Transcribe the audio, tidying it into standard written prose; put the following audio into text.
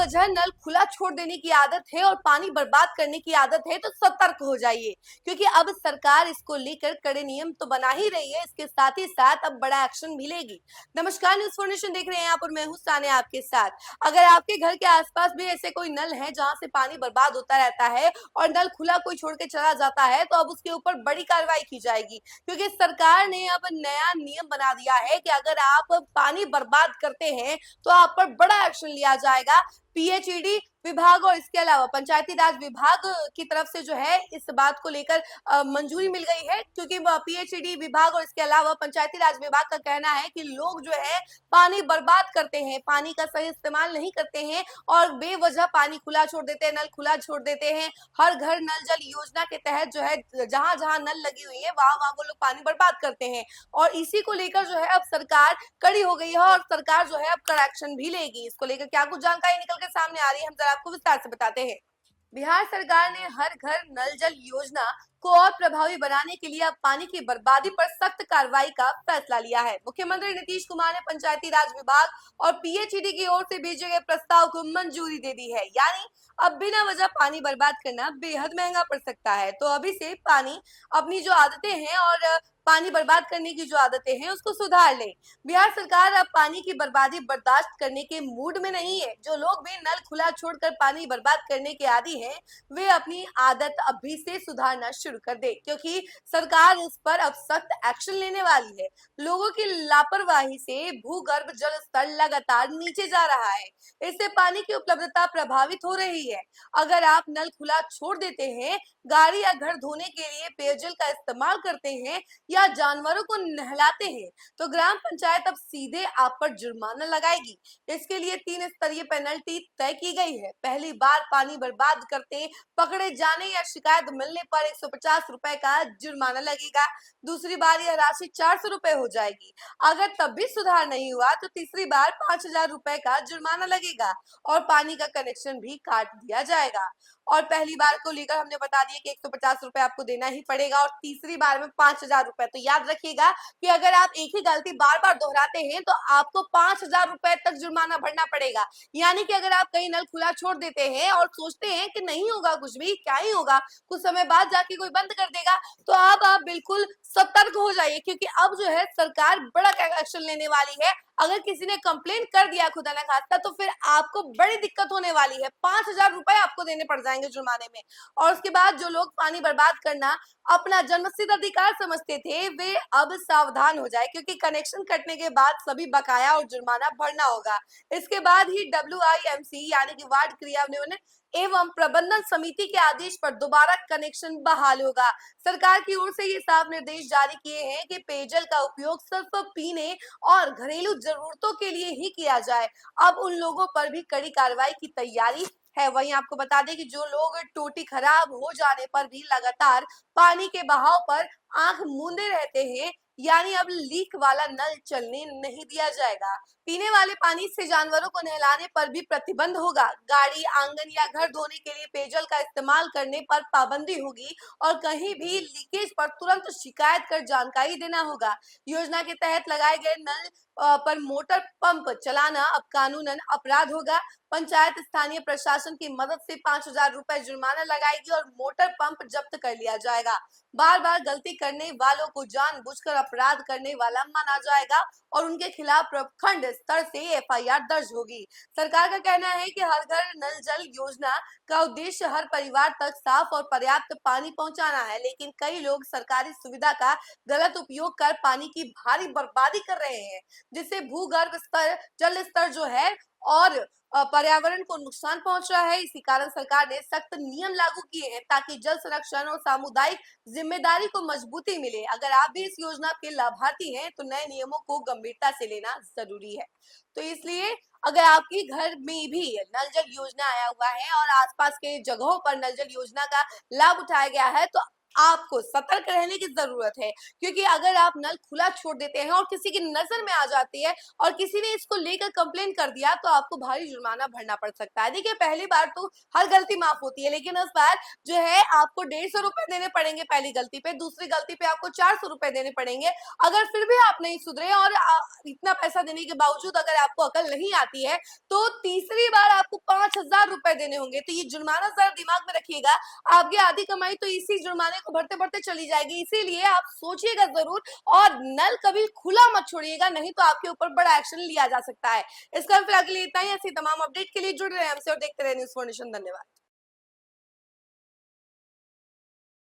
बेवजह नल खुला छोड़ देने की आदत है और पानी बर्बाद करने की आदत है तो सतर्क हो जाइए, क्योंकि अब सरकार इसको लेकर कड़े नियम तो बना ही रही है, इसके साथ ही साथ अब बड़ा एक्शन भी लेगी। नमस्कार, न्यूज़ फॉर नेशन देख रहे हैं आप और मैं हूं सानिया आपके साथ। अगर आपके घर के आसपास भी ऐसे कोई नल है जहां से पानी बर्बाद होता रहता है और नल खुला कोई छोड़ के चला जाता है, तो अब उसके ऊपर बड़ी कार्रवाई की जाएगी, क्योंकि सरकार ने अब नया नियम बना दिया है कि अगर आप पानी बर्बाद करते हैं तो आप पर बड़ा एक्शन लिया जाएगा। पीएचईडी विभाग और इसके अलावा पंचायती राज विभाग की तरफ से जो है इस बात को लेकर मंजूरी मिल गई है, क्योंकि पीएचईडी विभाग और इसके अलावा पंचायती राज विभाग का कहना है कि लोग जो है पानी बर्बाद करते हैं, पानी का सही इस्तेमाल नहीं करते हैं और बेवजह पानी खुला छोड़ देते हैं, नल खुला छोड़ देते हैं। हर घर नल जल योजना के तहत जो है जहां जहां नल लगी हुई है वहां वहां वो लोग पानी बर्बाद करते हैं और इसी को लेकर जो है अब सरकार कड़ी हो गई है और सरकार जो है अब कड़ा एक्शन भी लेगी। इसको लेकर क्या कुछ जानकारी निकल के सामने आ रही है, हम जरा आपको विस्तार से बताते हैं। बिहार सरकार ने हर घर नल जल योजना को और प्रभावी बनाने के लिए अब पानी की बर्बादी पर सख्त कार्रवाई का फैसला लिया है। मुख्यमंत्री नीतीश कुमार ने पंचायती राज विभाग और पीएचईडी की ओर से भेजे गए प्रस्ताव को मंजूरी दे दी है, यानी अब बिना वजह पानी बर्बाद करना बेहद महंगा पड़ सकता है। तो अभी से पानी अपनी जो आदतें हैं और पानी बर्बाद करने की जो आदतें हैं उसको सुधार ले। बिहार सरकार अब पानी की बर्बादी बर्दाश्त करने के मूड में नहीं है। जो लोग भी नल खुला छोड़कर पानी बर्बाद करने के आदी हैं, वे अपनी आदत अभी से सुधारना शुरू कर दे, क्योंकि सरकार इस पर अब सख्त एक्शन लेने वाली है। लोगों की लापरवाही से भूगर्भ जल स्तर लगातार नीचे जा रहा है, इससे पानी की उपलब्धता प्रभावित हो रही है। अगर आप नल खुला छोड़ देते हैं, गाड़ी या घर धोने के लिए पेयजल का इस्तेमाल करते हैं या जानवरों को नहलाते हैं, तो ग्राम पंचायत अब सीधे आप पर जुर्माना लगाएगी। इसके लिए 3 स्तरीय पेनल्टी तय की गई है। पहली बार पानी बर्बाद करते पकड़े जाने या शिकायत मिलने पर 150 रुपए का जुर्माना लगेगा। दूसरी बार यह राशि 400 रुपए हो जाएगी। अगर तब भी सुधार नहीं हुआ तो तीसरी बार 5000 रुपए का जुर्माना लगेगा और पानी का कनेक्शन भी काट दिया जाएगा। और पहली बार को लेकर हमने बता दिया कि 150 रुपए आपको देना ही पड़ेगा और तीसरी बार में 5000 रुपए। तो याद रखिएगा कि अगर आप एक ही गलती बार बार दोहराते हैं तो आपको 5000 रुपए तक जुर्माना भरना पड़ेगा। यानी कि अगर आप कहीं नल खुला छोड़ देते हैं और सोचते हैं कि नहीं होगा कुछ भी, क्या ही होगा, कुछ समय बाद जाके कोई बंद कर देगा, तो आप बिल्कुल सतर्क हो जाइए, क्योंकि अब जो है सरकार बड़ा एक्शन लेने वाली है। अगर किसी ने कंप्लेंट कर दिया खुदा ना खास्ता तो फिर आपको बड़ी दिक्कत होने वाली है। 5000 रुपए आपको देने पड़ जाएंगे जुर्माने में। और उसके बाद जो लोग पानी बर्बाद करना अपना जन्मसिद्ध अधिकार समझते थे, वे अब सावधान हो जाए, क्योंकि कनेक्शन कटने के बाद सभी बकाया और जुर्माना भरना होगा। इसके बाद ही WIMC यानी कि वार्ड क्रियान्वयन एवं प्रबंधन समिति के आदेश पर दोबारा कनेक्शन बहाल होगा। सरकार की ओर से ये साफ निर्देश जारी किए हैं कि पेयजल का उपयोग सिर्फ पीने और घरेलू जरूरतों के लिए ही किया जाए। अब उन लोगों पर भी कड़ी कार्रवाई की तैयारी है। वहीं आपको बता दें कि जो लोग टोटी खराब हो जाने पर भी लगातार पानी के बहाव पर आंख मूंदे रहते हैं, यानी अब लीक वाला नल चलने नहीं दिया जाएगा। पीने वाले पानी से जानवरों को नहलाने पर भी प्रतिबंध होगा। गाड़ी, आंगन या घर धोने के लिए पेयजल का इस्तेमाल करने पर पाबंदी होगी और कहीं भी लीकेज पर तुरंत शिकायत कर जानकारी देना होगा। योजना के तहत लगाए गए नल पर मोटर पंप चलाना अब कानूनन अपराध होगा। पंचायत स्थानीय प्रशासन की मदद से 5000 रुपए जुर्माना लगाएगी और मोटर पंप जब्त कर लिया जाएगा। बार बार गलती करने वालों को जानबूझकर अपराध करने वाला माना जाएगा और उनके खिलाफ प्रखंड स्तर से FIR दर्ज होगी। सरकार का कहना है कि हर घर नल जल योजना का उद्देश्य हर परिवार तक साफ और पर्याप्त पानी पहुंचाना है, लेकिन कई लोग सरकारी सुविधा का गलत उपयोग कर पानी की भारी बर्बादी कर रहे हैं, जिससे भूगर्भ स्तर, जल स्तर जो है और पर्यावरण को नुकसान पहुंच रहा है। इसी कारण सरकार ने सख्त नियम लागू किए हैं ताकि जल संरक्षण और सामुदायिक जिम्मेदारी को मजबूती मिले। अगर आप भी इस योजना के लाभार्थी हैं तो नए नियमों को गंभीरता से लेना जरूरी है। तो इसलिए अगर आपके घर में भी नल जल योजना आया हुआ है और आसपास के जगहों पर नल जल योजना का लाभ उठाया गया है, तो आपको सतर्क रहने की जरूरत है, क्योंकि अगर आप नल खुला छोड़ देते हैं और किसी की नजर में आ जाती है और किसी ने इसको लेकर कंप्लेन कर दिया तो आपको भारी जुर्माना भरना पड़ सकता है। देखिए, पहली बार तो हर गलती माफ होती है, लेकिन इस बार जो है आपको 150 रुपए देने पड़ेंगे पहली गलती पे, दूसरी गलती पे आपको 400 रुपए देने पड़ेंगे। अगर फिर भी आप नहीं सुधरे और इतना पैसा देने के बावजूद अगर आपको अकल नहीं आती है तो तीसरी बार आपको 5,000 रुपए देने होंगे। तो ये जुर्माना जरा दिमाग में रखिएगा, आपकी आधी कमाई तो इसी जुर्माने को भरते भरते चली जाएगी। इसीलिए आप सोचिएगा जरूर और नल कभी खुला मत छोड़िएगा, नहीं तो आपके ऊपर बड़ा एक्शन लिया जा सकता है। इसका फिलहाल के लिए इतना ही। ऐसी तमाम अपडेट के लिए जुड़े रहे हमसे और देखते रहे न्यूज़4नेशन। धन्यवाद।